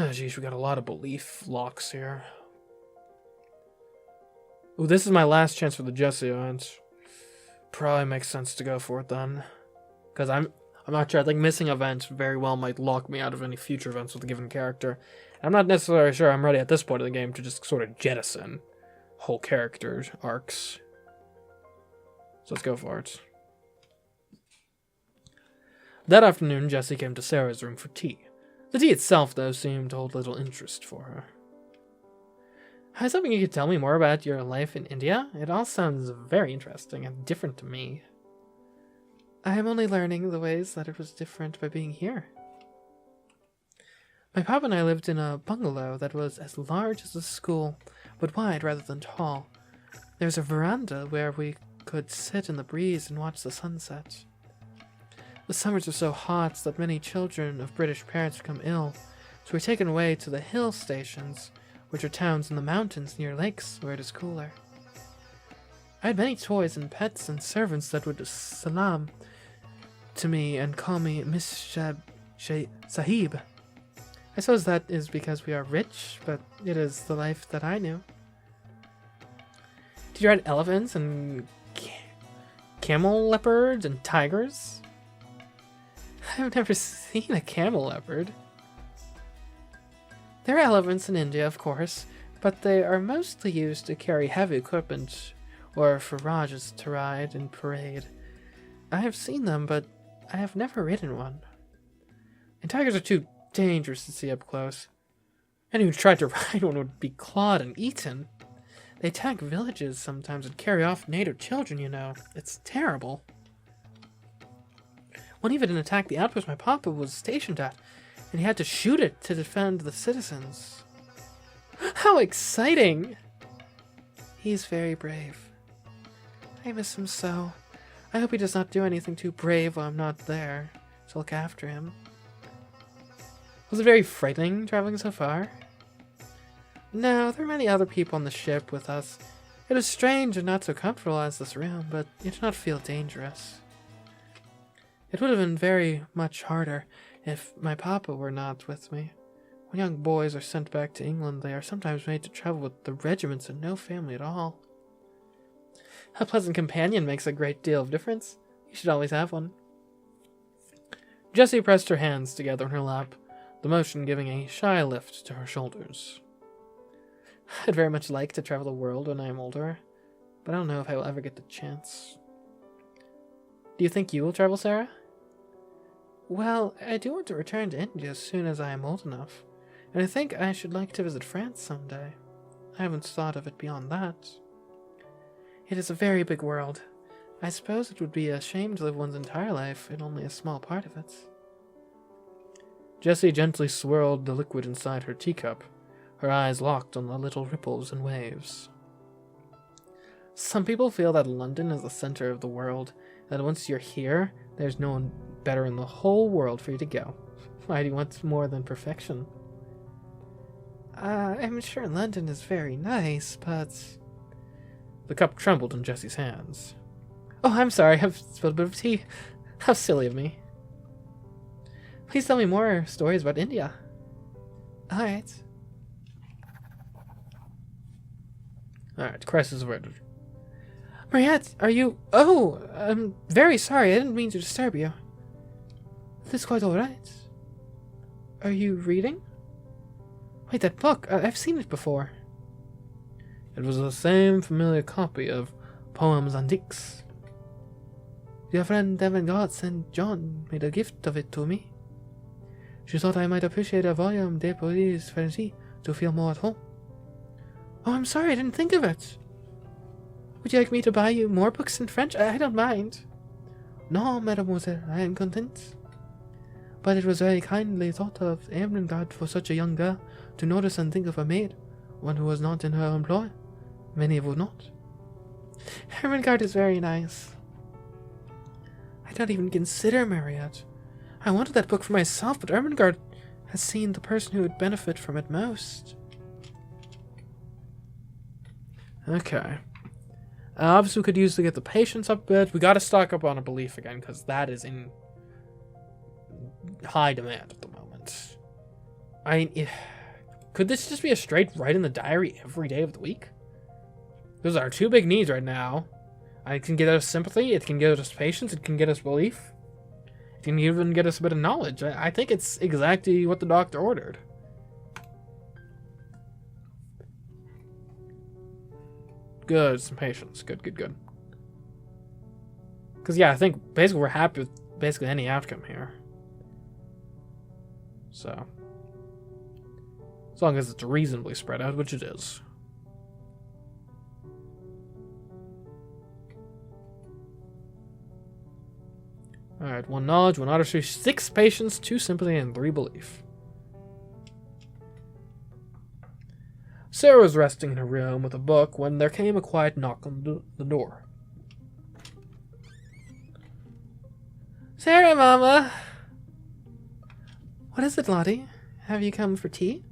Oh, geez, we got a lot of belief locks here. Ooh, this is my last chance for the Jesse event. Probably makes sense to go for it then. Because I'm not sure. I think missing events very well might lock me out of any future events with a given character. I'm not necessarily sure I'm ready at this point of the game to just sort of jettison whole character arcs. So let's go for it. That afternoon, Jessie came to Sarah's room for tea. The tea itself, though, seemed to hold little interest for her. I was hoping you could tell me more about your life in India. It all sounds very interesting and different to me. I am only learning the ways that it was different by being here. My papa and I lived in a bungalow that was as large as a school, but wide rather than tall. There was a veranda where we could sit in the breeze and watch the sunset. The summers are so hot that many children of British parents become ill, so we're taken away to the hill stations, which are towns in the mountains near lakes where it is cooler. I had many toys and pets and servants that would salam to me and call me Miss Sahib. I suppose that is because we are rich, but it is the life that I knew. Did you ride elephants and camel leopards and tigers? I've never seen a camel leopard. There are elephants in India, of course, but they are mostly used to carry heavy equipment or for Rajas to ride in parade. I have seen them, but I have never ridden one. And tigers are too dangerous to see up close. Anyone who tried to ride one would be clawed and eaten. They attack villages sometimes and carry off native children, you know. It's terrible. One even attacked the outpost my papa was stationed at, and he had to shoot it to defend the citizens. How exciting! He's very brave. I miss him so. I hope he does not do anything too brave while I'm not there to look after him. Was it very frightening traveling so far? No, there were many other people on the ship with us. It was strange and not so comfortable as this room, but it did not feel dangerous. It would have been very much harder if my papa were not with me. When young boys are sent back to England, they are sometimes made to travel with the regiments and no family at all. A pleasant companion makes a great deal of difference. You should always have one. Jessie pressed her hands together in her lap, the motion giving a shy lift to her shoulders. I'd very much like to travel the world when I am older, but I don't know if I will ever get the chance. Do you think you will travel, Sarah? Well, I do want to return to India as soon as I am old enough, and I think I should like to visit France someday. I haven't thought of it beyond that. It is a very big world. I suppose it would be a shame to live one's entire life in only a small part of it. Jessie gently swirled the liquid inside her teacup, her eyes locked on the little ripples and waves. Some people feel that London is the center of the world, that once you're here, there's no one better in the whole world for you to go. Why do you want more than perfection? I'm sure London is very nice, but... The cup trembled in Jessie's hands. Oh, I'm sorry, I've spilled a bit of tea. How silly of me. Please tell me more stories about India. Alright. Alright, crisis averted. Mariette, are you... Oh, I'm very sorry, I didn't mean to disturb you. This is quite alright. Are you reading? Wait, that book, I've seen it before. It was the same familiar copy of Poems Antiques. Your friend Evan God sent John made a gift of it to me. She thought I might appreciate a volume de poésie française to feel more at home. Oh, I'm sorry, I didn't think of it. Would you like me to buy you more books in French? I don't mind. No, mademoiselle, I am content. But it was very kindly thought of Ermengarde for such a young girl to notice and think of a maid, one who was not in her employ. Many would not. Ermengarde is very nice. I don't even consider Mariette. I wanted that book for myself, but Ermengarde has seen the person who would benefit from it most. Okay. Obviously, we could use to get the patience up a bit. We got to stock up on a belief again, because that is in high demand at the moment. Could this just be a straight write in the diary every day of the week? Those are our two big needs right now. It can get us sympathy, it can get us patience, it can get us belief. It can even get us a bit of knowledge. I think it's exactly what the doctor ordered. Good, some patience. Good. Because, yeah, I think basically we're happy with basically any outcome here. So, as long as it's reasonably spread out, which it is. Alright, 1 knowledge, 1 artistry, 6 patience, 2 sympathy, and 3 belief. Sarah was resting in her room with a book when there came a quiet knock on the door. Sarah, Mama! What is it, Lottie? Have you come for tea?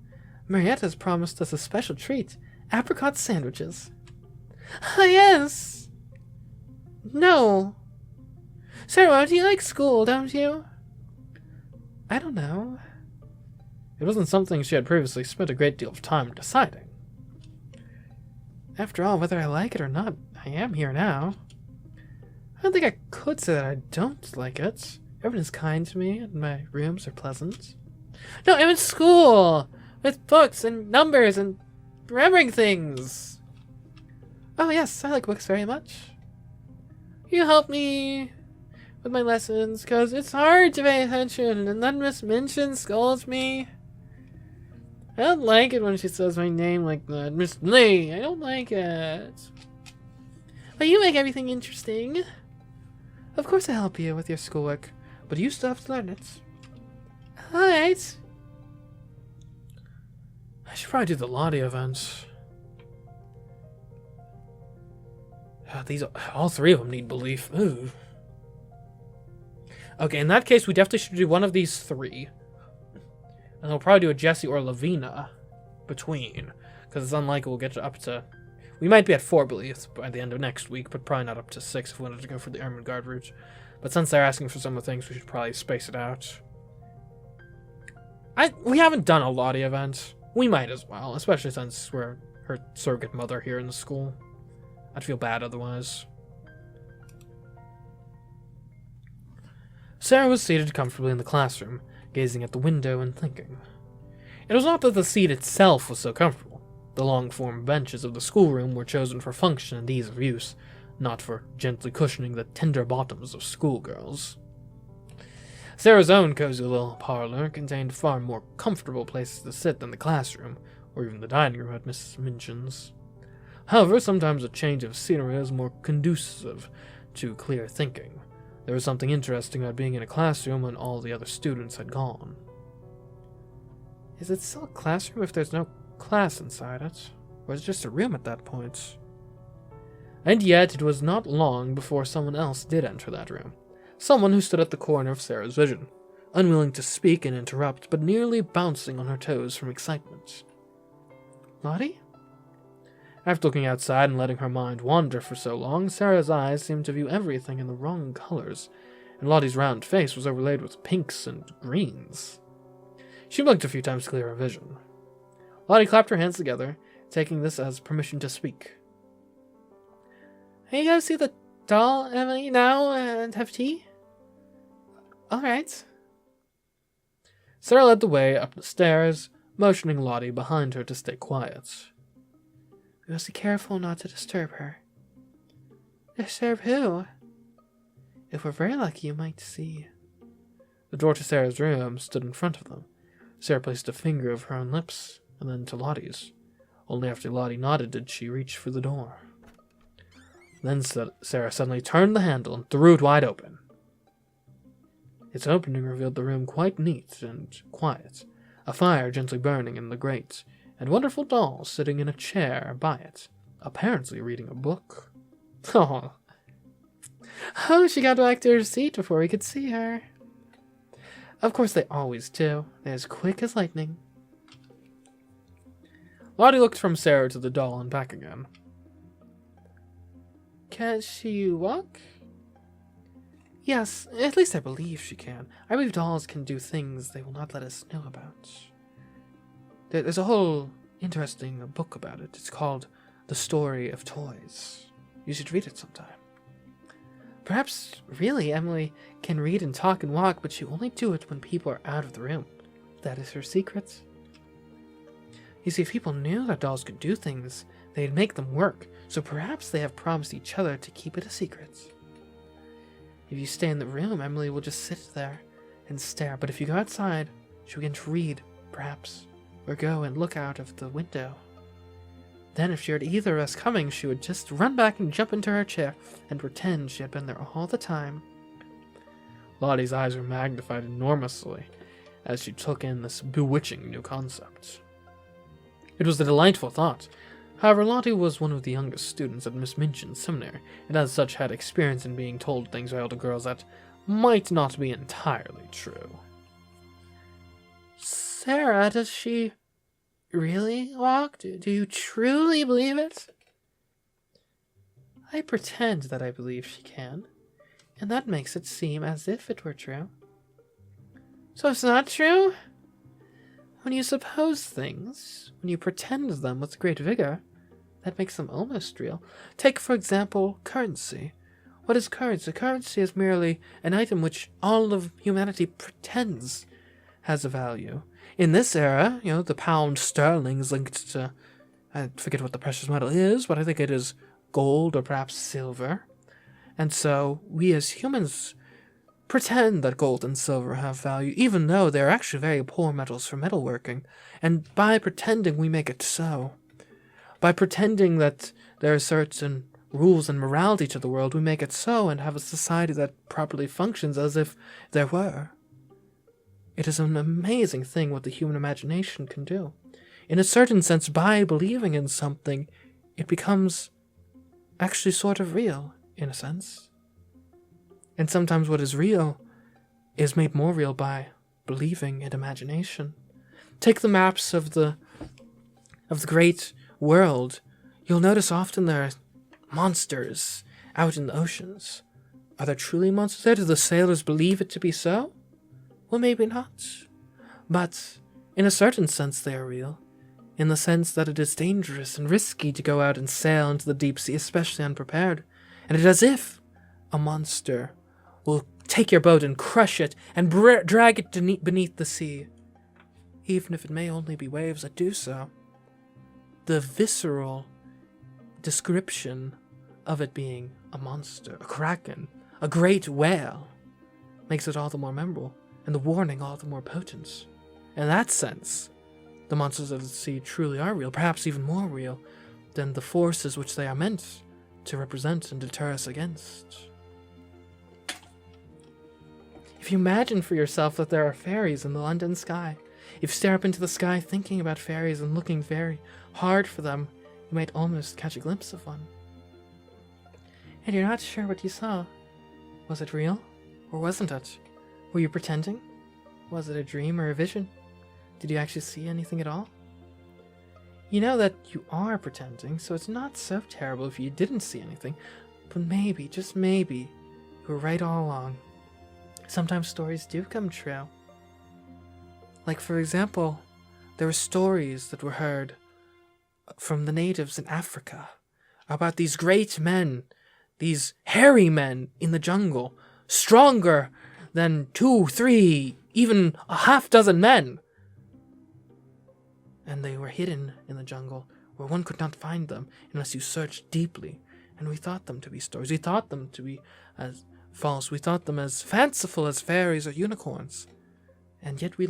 Marietta's promised us a special treat. Apricot sandwiches. Ah, yes! No! Sarah, do you like school, don't you? I don't know. It wasn't something she had previously spent a great deal of time deciding. After all, whether I like it or not, I am here now. I don't think I could say that I don't like it. Everyone is kind to me, and my rooms are pleasant. No, I'm in school! With books and numbers and remembering things! Oh yes, I like books very much. You help me with my lessons, because it's hard to pay attention, and then Miss Minchin scolds me. I don't like it when she says my name like that. Miss Lee, I don't like it. But you make everything interesting. Of course I help you with your schoolwork, but you still have to learn it. Alright. I should probably do the Lottie events. All 3 of them need belief. Ooh. Okay, in that case, we definitely should do one of these 3. And we'll probably do a Jessie or Lavina between. Because it's unlikely we'll get up to... We might be at 4 beliefs by the end of next week, but probably not up to 6 if we wanted to go for the Ermengarde route. But since they're asking for some of the things, we should probably space it out. We haven't done a Lottie event. We might as well, especially since we're her surrogate mother here in the school. I'd feel bad otherwise. Sarah was seated comfortably in the classroom, gazing at the window and thinking. It was not that the seat itself was so comfortable. The long-form benches of the schoolroom were chosen for function and ease of use, not for gently cushioning the tender bottoms of schoolgirls. Sarah's own cozy little parlor contained far more comfortable places to sit than the classroom, or even the dining room at Mrs. Minchin's. However, sometimes a change of scenery is more conducive to clear thinking. There was something interesting about being in a classroom when all the other students had gone. Is it still a classroom if there's no class inside it? Or is it just a room at that point? And yet, it was not long before someone else did enter that room. Someone who stood at the corner of Sarah's vision, unwilling to speak and interrupt, but nearly bouncing on her toes from excitement. Lottie? After looking outside and letting her mind wander for so long, Sarah's eyes seemed to view everything in the wrong colors, and Lottie's round face was overlaid with pinks and greens. She blinked a few times to clear her vision. Lottie clapped her hands together, taking this as permission to speak. Hey, you guys see the doll, Emily, now, and have tea? Alright. Sarah led the way up the stairs, motioning Lottie behind her to stay quiet. We must be careful not to disturb her. Disturb who? If we're very lucky, you might see. The door to Sarah's room stood in front of them. Sarah placed a finger over her own lips, and then to Lottie's. Only after Lottie nodded did she reach for the door. Then Sarah suddenly turned the handle and threw it wide open. Its opening revealed the room quite neat and quiet, a fire gently burning in the grate, and wonderful dolls sitting in a chair by it, apparently reading a book. Oh, she got back to her seat before we could see her. Of course they always do. They're as quick as lightning. Lottie looked from Sarah to the doll and back again. Can she walk? Yes, at least I believe she can. I believe dolls can do things they will not let us know about. There's a whole interesting book about it. It's called The Story of Toys. You should read it sometime. Perhaps, really, Emily can read and talk and walk, but she only do it when people are out of the room. That is her secret. You see, if people knew that dolls could do things, they'd make them work, so perhaps they have promised each other to keep it a secret. If you stay in the room, Emily will just sit there and stare, but if you go outside, she'll begin to read, perhaps, or go and look out of the window. Then if she heard either of us coming, she would just run back and jump into her chair and pretend she had been there all the time. Lottie's eyes were magnified enormously as she took in this bewitching new concept. It was a delightful thought. However, Lottie was one of the youngest students at Miss Minchin's Seminary, and as such had experience in being told things by older girls that might not be entirely true. Sarah, does she really walk? Do you truly believe it? I pretend that I believe she can, and that makes it seem as if it were true. So it's not true? When you suppose things, when you pretend them with great vigor, that makes them almost real. Take, for example, currency. What is currency? Currency is merely an item which all of humanity pretends has a value. In this era, the pound sterling is linked to, I forget what the precious metal is, but I think it is gold or perhaps silver. And so we as humans pretend that gold and silver have value, even though they're actually very poor metals for metalworking. And by pretending, we make it so. By pretending that there are certain rules and morality to the world, we make it so and have a society that properly functions as if there were. It is an amazing thing what the human imagination can do. In a certain sense, by believing in something, it becomes actually sort of real, in a sense. And sometimes what is real is made more real by believing in imagination. Take the maps of the great world. You'll notice often there are monsters out in the oceans. Are there truly monsters there? Do the sailors believe it to be so? Well, maybe not. But in a certain sense they are real. In the sense that it is dangerous and risky to go out and sail into the deep sea, especially unprepared. And it is as if a monster will take your boat and crush it and drag it beneath the sea, even if it may only be waves that do so. The visceral description of it being a monster, a kraken, a great whale, makes it all the more memorable, and the warning all the more potent. In that sense, the monsters of the sea truly are real, perhaps even more real than the forces which they are meant to represent and deter us against. If you imagine for yourself that there are fairies in the London sky, if you stare up into the sky thinking about fairies and looking very hard for them, you might almost catch a glimpse of one. And you're not sure what you saw. Was it real? Or wasn't it? Were you pretending? Was it a dream or a vision? Did you actually see anything at all? You know that you are pretending, so it's not so terrible if you didn't see anything, but maybe, just maybe, you were right all along. Sometimes stories do come true. Like, for example, there were stories that were heard from the natives in Africa about these great men, these hairy men in the jungle, stronger than 2, 3, even a half dozen men. And they were hidden in the jungle, where one could not find them unless you searched deeply. And we thought them to be stories. We thought them to be as false. We thought them as fanciful as fairies or unicorns. And yet we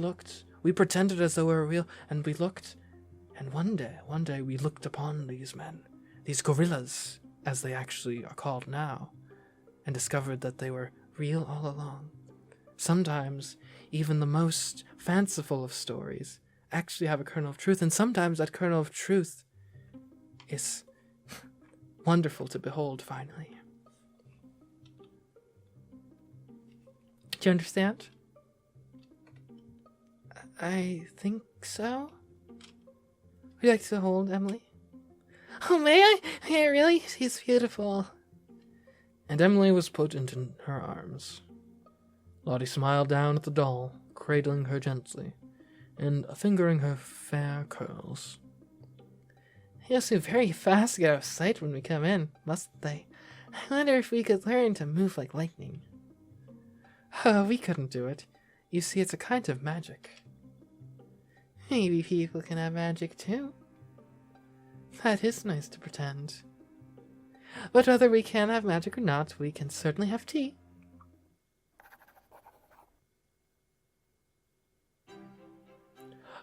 pretended as though we were real, and we looked, and one day we looked upon these men, these gorillas, as they actually are called now, and discovered that they were real all along. Sometimes even the most fanciful of stories actually have a kernel of truth, and sometimes that kernel of truth is wonderful to behold, finally. Do you understand? I think so. Would you like to hold Emily? Oh, may I? May I really? She's beautiful. And Emily was put into her arms. Lottie smiled down at the doll, cradling her gently, and fingering her fair curls. They must move very fast to get out of sight when we come in, mustn't they? I wonder if we could learn to move like lightning. Oh, we couldn't do it. You see, it's a kind of magic. Maybe people can have magic too. That is nice to pretend. But whether we can have magic or not, we can certainly have tea.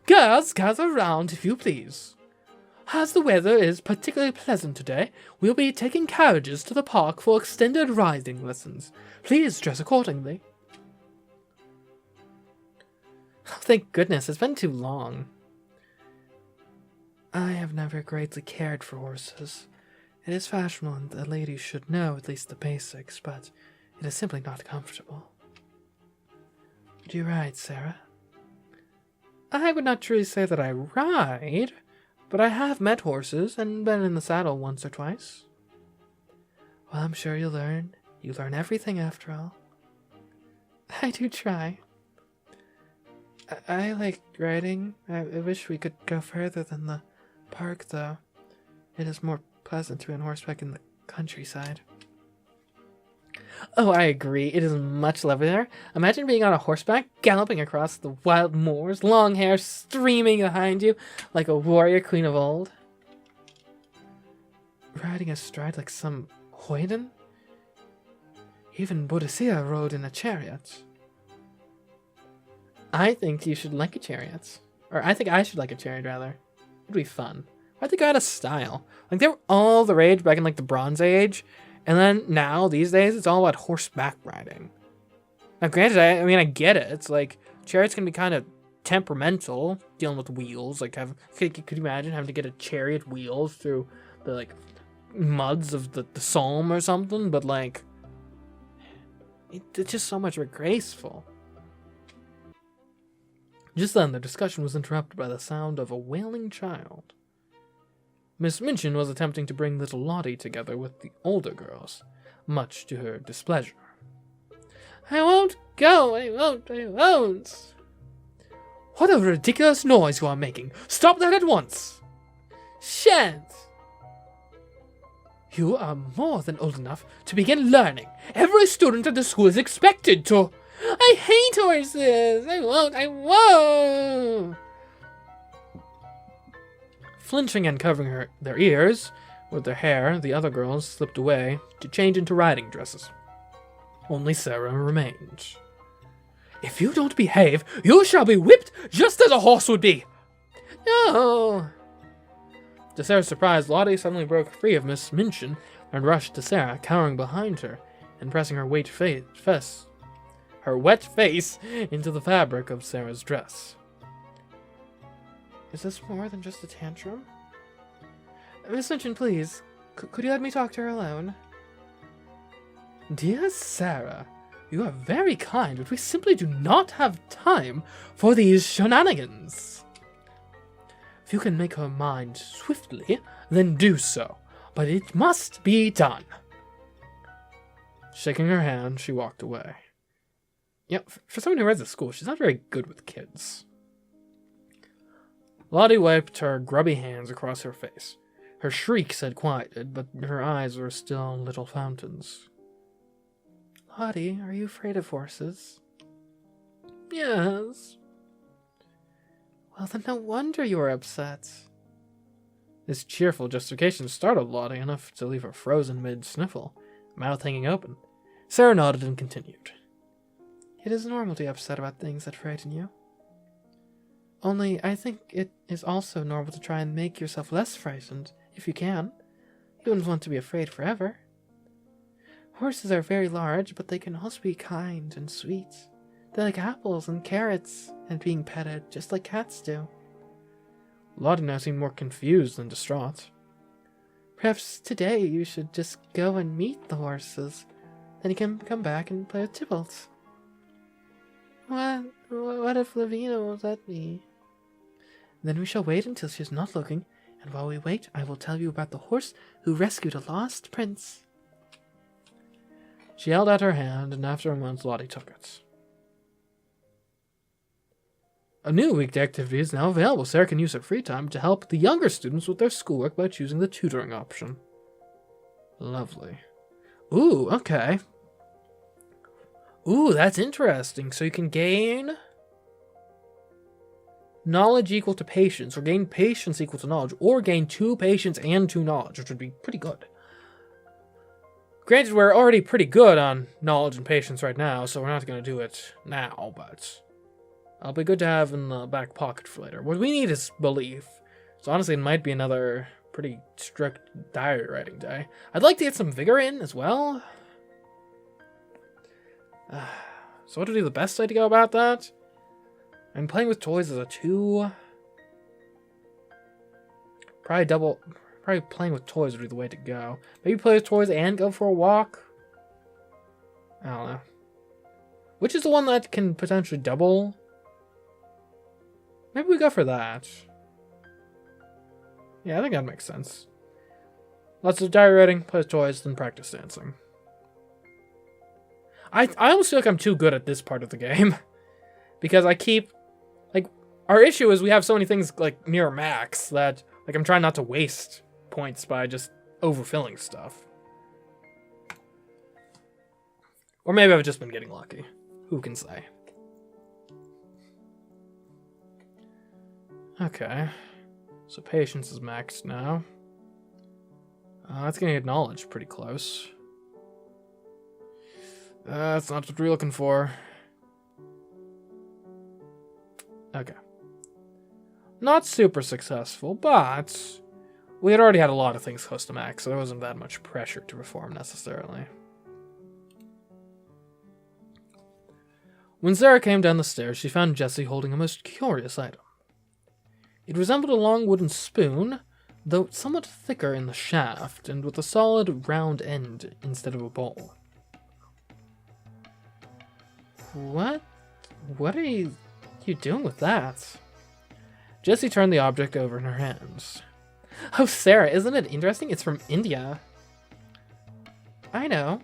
Girls, gather round, if you please. As the weather is particularly pleasant today, we'll be taking carriages to the park for extended riding lessons. Please dress accordingly. Oh, thank goodness, it's been too long. I have never greatly cared for horses. It is fashionable and the ladies should know at least the basics, but it is simply not comfortable. Do you ride, Sarah? I would not truly say that I ride, but I have met horses and been in the saddle once or twice. Well, I'm sure you'll learn. You learn everything after all. I do try. I like riding. I wish we could go further than the park, though. It is more pleasant to be on horseback in the countryside. Oh, I agree. It is much lovelier. Imagine being on a horseback, galloping across the wild moors, long hair streaming behind you like a warrior queen of old. Riding astride like some hoyden? Even Bodicea rode in a chariot. I think you should like a chariot. Or I think I should like a chariot, rather. It'd be fun. I think I had a style. Like, they were all the rage back in, like, the Bronze Age. And then now, these days, it's all about horseback riding. Now, granted, I mean, I get it. It's like, chariots can be kind of temperamental, dealing with wheels. Like, could you imagine having to get a chariot wheels through the, like, muds of the Somme or something? But, like, it's just so much more graceful. Just then, the discussion was interrupted by the sound of a wailing child. Miss Minchin was attempting to bring little Lottie together with the older girls, much to her displeasure. I won't go, I won't. What a ridiculous noise you are making! Stop that at once! Shan't! You are more than old enough to begin learning. Every student at the school is expected to... I hate horses! I won't! Flinching and covering their ears with their hair, the other girls slipped away to change into riding dresses. Only Sara remained. If you don't behave, you shall be whipped just as a horse would be. No! To Sara's surprise, Lottie suddenly broke free of Miss Minchin and rushed to Sara, cowering behind her and pressing her wet face into the fabric of Sara's dress. Is this more than just a tantrum? Miss Minchin, please, could you let me talk to her alone? Dear Sara, you are very kind, but we simply do not have time for these shenanigans. If you can make her mind swiftly, then do so, but it must be done. Shaking her hand, she walked away. Yeah, for someone who rides at school, she's not very good with kids. Lottie wiped her grubby hands across her face. Her shrieks had quieted, but her eyes were still little fountains. Lottie, are you afraid of horses? Yes. Well, then no wonder you are upset. This cheerful justification startled Lottie enough to leave her frozen mid-sniffle, mouth hanging open. Sara nodded and continued. It is normal to be upset about things that frighten you. Only, I think it is also normal to try and make yourself less frightened, if you can. You wouldn't want to be afraid forever. Horses are very large, but they can also be kind and sweet. They like apples and carrots and being petted, just like cats do. Lottie now seemed more confused than distraught. Perhaps today you should just go and meet the horses. Then you can come back and play with Tybalt. What if Lavina won't let me? Then we shall wait until she is not looking, and while we wait, I will tell you about the horse who rescued a lost prince. She held out her hand, and after a moment, Lottie took it. A new weekday activity is now available. Sarah can use her free time to help the younger students with their schoolwork by choosing the tutoring option. Lovely. Ooh, okay. Ooh, that's interesting. So you can gain knowledge equal to patience, or gain patience equal to knowledge, or gain 2 patience and 2 knowledge, which would be pretty good. Granted, we're already pretty good on knowledge and patience right now, so we're not going to do it now, but it'll be good to have in the back pocket for later. What we need is belief. So honestly, it might be another pretty strict diary writing day. I'd like to get some vigor in as well. So what would be the best way to go about that? I'm playing with toys as a 2. Probably playing with toys would be the way to go. Maybe play with toys and go for a walk? I don't know. Which is the one that can potentially double? Maybe we go for that. Yeah, I think that makes sense. Lots of diary writing, play with toys, then practice dancing. I almost feel like I'm too good at this part of the game. Because I keep... Like, our issue is we have so many things, like, near max that... Like, I'm trying not to waste points by just overfilling stuff. Or maybe I've just been getting lucky. Who can say? Okay. So patience is maxed now. That's gonna get knowledge pretty close. That's not what we're looking for. Okay. Not super successful, but we had already had a lot of things close to max, so there wasn't that much pressure to perform necessarily. When Sara came down the stairs, she found Jessie holding a most curious item. It resembled a long wooden spoon, though somewhat thicker in the shaft, and with a solid round end instead of a bowl. What are you doing with that? Jessie turned the object over in her hands. Oh, Sara, isn't it interesting? It's from India. I know.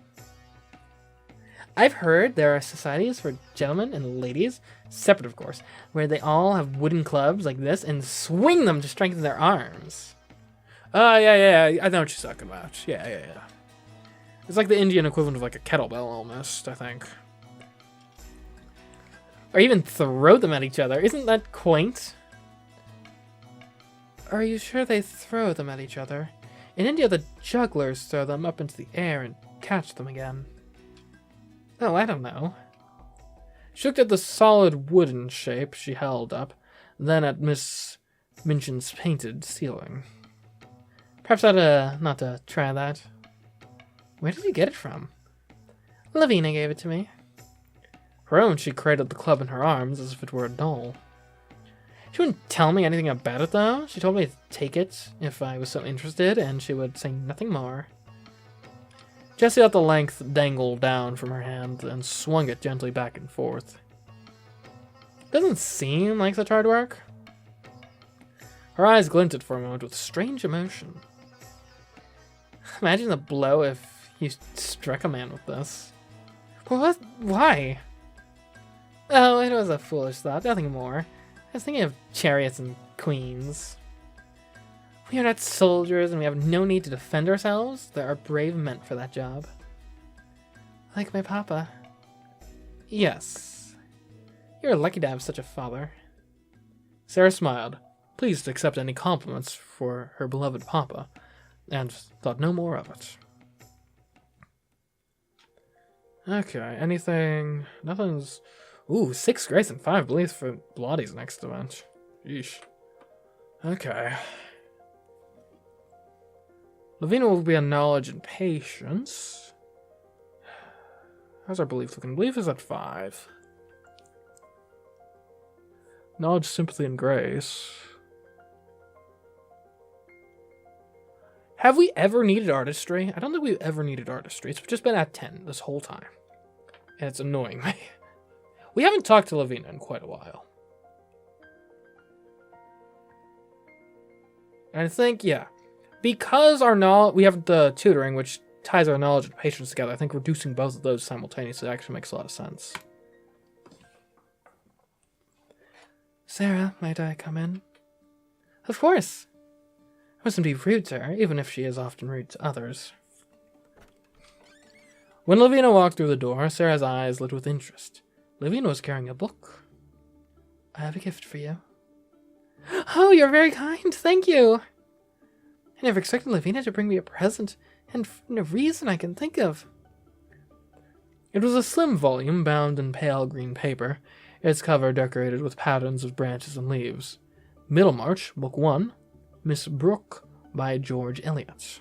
I've heard there are societies for gentlemen and ladies, separate of course, where they all have wooden clubs like this and swing them to strengthen their arms. Yeah, I know what you're talking about. Yeah. It's like the Indian equivalent of like a kettlebell almost, I think. Or even throw them at each other. Isn't that quaint? Are you sure they throw them at each other? In India, the jugglers throw them up into the air and catch them again. Oh, I don't know. She looked at the solid wooden shape she held up, then at Miss Minchin's painted ceiling. Perhaps I'd not to try that. Where did you get it from? Lavina gave it to me. Her own, she cradled the club in her arms as if it were a doll. She wouldn't tell me anything about it, though. She told me to take it if I was so interested, and she would say nothing more. Jessie let the length dangle down from her hand and swung it gently back and forth. Doesn't seem like such hard work. Her eyes glinted for a moment with strange emotion. Imagine the blow if you struck a man with this. But what? Why? Oh, it was a foolish thought, nothing more. I was thinking of chariots and queens. We are not soldiers and we have no need to defend ourselves. There are brave men for that job. Like my papa. Yes. You're lucky to have such a father. Sara smiled, pleased to accept any compliments for her beloved papa, and thought no more of it. Okay, anything... Nothing's... Ooh, 6 grace and 5 beliefs for Blottie's next event. Yeesh. Okay. Lavina will be on knowledge and patience. How's our belief looking? Belief is at 5. Knowledge, sympathy, and grace. Have we ever needed artistry? I don't think we've ever needed artistry. It's just been at 10 this whole time. And it's annoying me. We haven't talked to Lavina in quite a while. And I think, yeah, because we have the tutoring, which ties our knowledge and patience together, I think reducing both of those simultaneously actually makes a lot of sense. Sara, might I come in? Of course. I mustn't be rude to her, even if she is often rude to others. When Lavina walked through the door, Sara's eyes lit with interest. Lavina was carrying a book. I have a gift for you. Oh, you're very kind, thank you. I never expected Lavina to bring me a present, and for no reason I can think of. It was a slim volume bound in pale green paper, its cover decorated with patterns of branches and leaves. Middlemarch, Book 1, Miss Brooke, by George Eliot.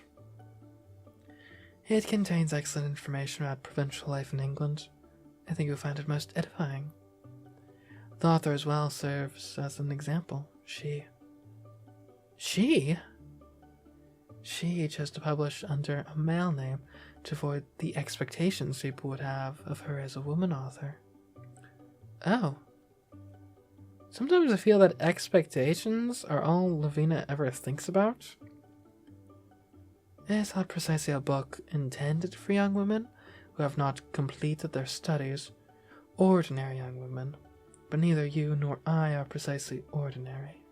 It contains excellent information about provincial life in England. I think you'll find it most edifying. The author as well serves as an example. She chose to publish under a male name to avoid the expectations people would have of her as a woman author. Oh. Sometimes I feel that expectations are all Lavina ever thinks about. It is not precisely a book intended for young women who have not completed their studies, ordinary young women, but neither you nor I are precisely ordinary.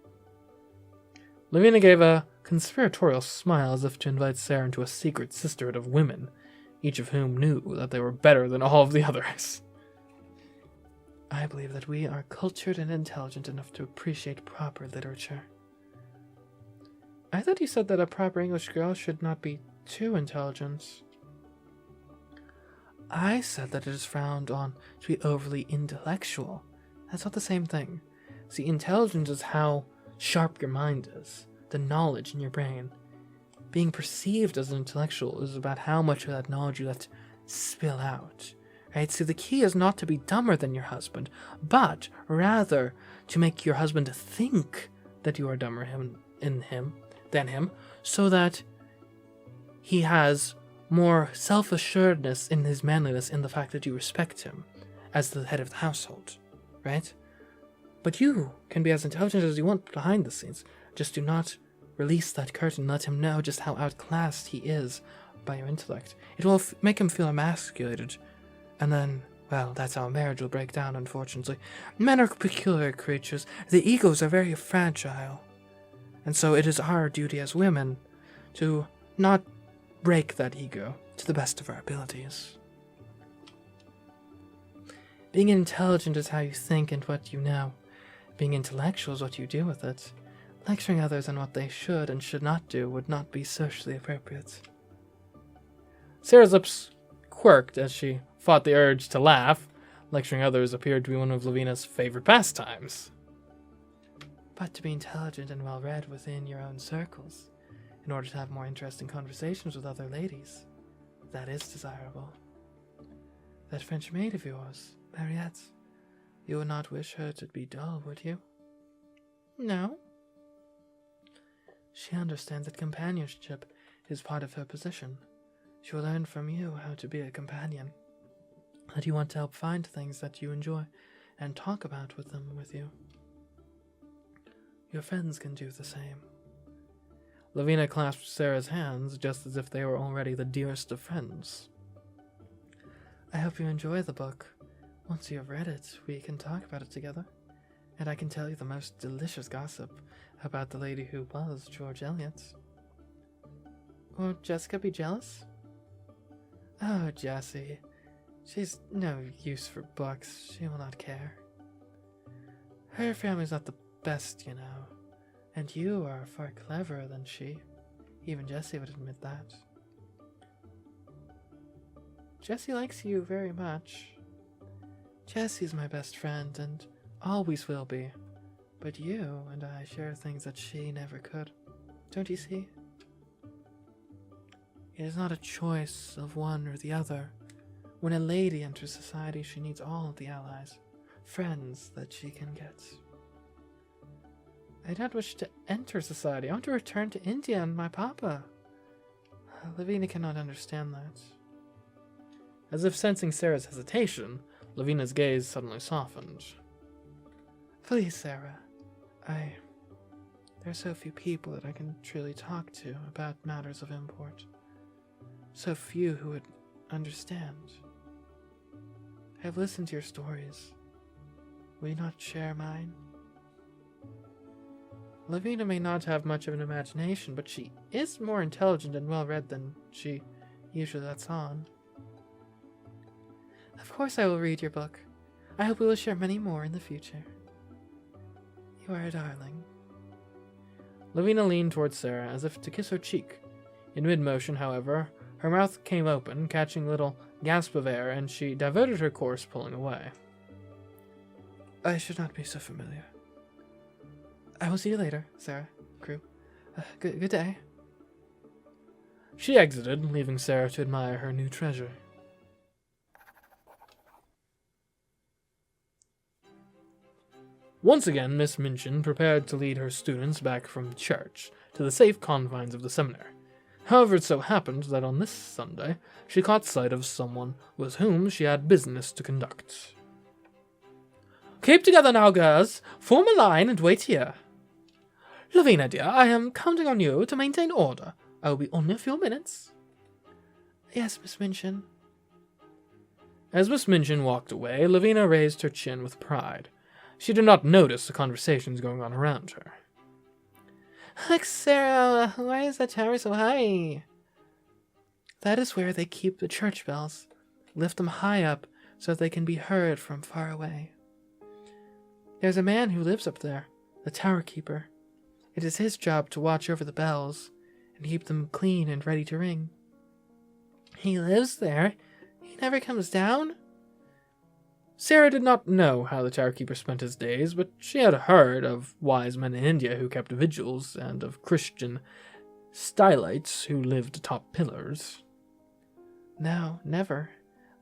Lavina gave a conspiratorial smile as if to invite Sara into a secret sisterhood of women, each of whom knew that they were better than all of the others. I believe that we are cultured and intelligent enough to appreciate proper literature. I thought you said that a proper English girl should not be too intelligent. I said that it is frowned on to be overly intellectual. That's not the same thing. See, intelligence is how sharp your mind is, the knowledge in your brain. Being perceived as an intellectual is about how much of that knowledge you let spill out. Right? So the key is not to be dumber than your husband, but rather to make your husband think that you are dumber than him, so that he has more self-assuredness in his manliness in the fact that you respect him as the head of the household, right? But you can be as intelligent as you want behind the scenes. Just do not release that curtain. Let him know just how outclassed he is by your intellect. It will make him feel emasculated. And then, well, that's how a marriage will break down, unfortunately. Men are peculiar creatures. The egos are very fragile. And so it is our duty as women to not break that ego to the best of our abilities. Being intelligent is how you think and what you know. Being intellectual is what you do with it. Lecturing others on what they should and should not do would not be socially appropriate. Sara's lips quirked as she fought the urge to laugh. Lecturing others appeared to be one of Lavina's favorite pastimes. But to be intelligent and well-read within your own circles, in order to have more interesting conversations with other ladies, that is desirable. That French maid of yours, Mariette, you would not wish her to be dull, would you? No. She understands that companionship is part of her position. She will learn from you how to be a companion, that you want to help find things that you enjoy and talk about with you. Your friends can do the same. Lavina clasped Sara's hands just as if they were already the dearest of friends. I hope you enjoy the book. Once you have read it, we can talk about it together, and I can tell you the most delicious gossip about the lady who was George Eliot. Will Jessica be jealous? Oh, Jessie. She's no use for books. She will not care. Her family's not the best, you know, and you are far cleverer than she. Even Jessie would admit that. Jessie likes you very much. Jessie's my best friend and always will be, but you and I share things that she never could. Don't you see? It is not a choice of one or the other. When a lady enters society, she needs all of the allies, friends that she can get. I don't wish to enter society. I want to return to India and my papa. Lavina cannot understand that. As if sensing Sara's hesitation, Lavina's gaze suddenly softened. Please, Sara. There are so few people that I can truly talk to about matters of import. So few who would understand. I have listened to your stories. Will you not share mine? Lavina may not have much of an imagination, but she is more intelligent and well-read than she usually lets on. Of course I will read your book. I hope we will share many more in the future. You are a darling. Lavina leaned towards Sara as if to kiss her cheek. In mid-motion, however, her mouth came open, catching a little gasp of air, and she diverted her course, pulling away. I should not be so familiar. I will see you later, Sara Crewe. Good day. She exited, leaving Sara to admire her new treasure. Once again, Miss Minchin prepared to lead her students back from church to the safe confines of the seminary. However, it so happened that on this Sunday, she caught sight of someone with whom she had business to conduct. Keep together now, girls. Form a line and wait here. Lavina, dear, I am counting on you to maintain order. I will be only a few minutes. Yes, Miss Minchin. As Miss Minchin walked away, Lavina raised her chin with pride. She did not notice the conversations going on around her. Look, Sara, why is that tower so high? That is where they keep the church bells. Lift them high up so that they can be heard from far away. There's a man who lives up there, the tower keeper. It is his job to watch over the bells and keep them clean and ready to ring. He lives there? He never comes down? Sara did not know how the tower keeper spent his days, but she had heard of wise men in India who kept vigils, and of Christian stylites who lived atop pillars. No, never.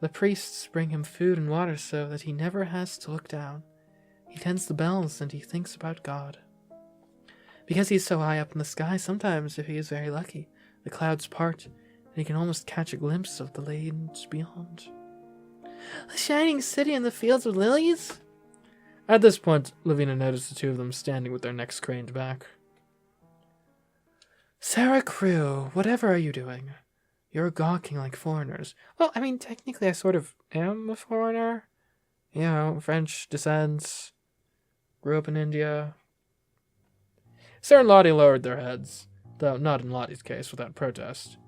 The priests bring him food and water so that he never has to look down. He tends the bells and he thinks about God. Because he's so high up in the sky, sometimes, if he is very lucky, the clouds part, and he can almost catch a glimpse of the lands beyond. The shining city in the fields of lilies? At this point, Lavina noticed the two of them standing with their necks craned back. Sara Crewe, whatever are you doing? You're gawking like foreigners. Well, I mean, technically I sort of am a foreigner. You know, French descent, grew up in India. Sara and Lottie lowered their heads, though not in Lottie's case, without protest.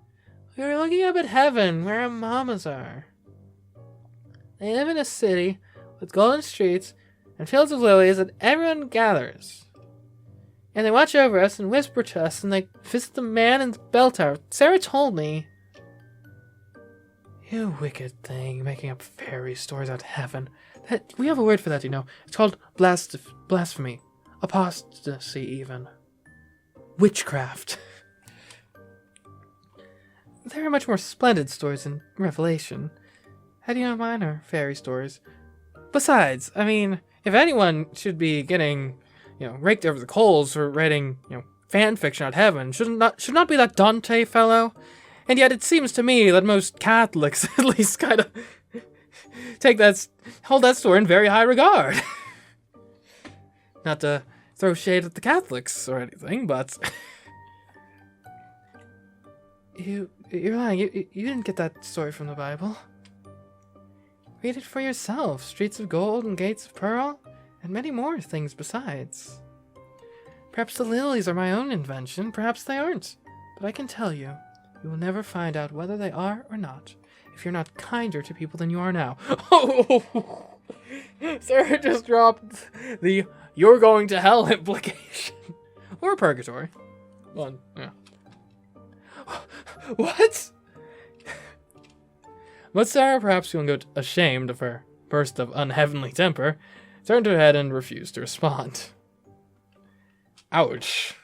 We were looking up at heaven, where our mamas are. They live in a city with golden streets and fields of lilies that everyone gathers. And they watch over us and whisper to us, and they visit the man in the bell tower. Sara told me. You wicked thing, making up fairy stories about heaven. We have a word for that, you know. It's called blasphemy. Apostasy, even. Witchcraft. There are much more splendid stories in Revelation. How do you know mine are fairy stories? Besides, I mean, if anyone should be getting, raked over the coals for writing, fan fiction about heaven, should not be that Dante fellow? And yet it seems to me that most Catholics at least kind of hold that story in very high regard. Not to throw shade at the Catholics or anything, but you're lying. You didn't get that story from the Bible. Read it for yourself. Streets of gold and gates of pearl, and many more things besides. Perhaps the lilies are my own invention, perhaps they aren't. But I can tell you, you will never find out whether they are or not, if you're not kinder to people than you are now. Oh! Sara just dropped the "you're going to hell" implication. Or purgatory. One, yeah. What? But Sara, perhaps feeling ashamed of her burst of unheavenly temper, turned her head and refused to respond. Ouch.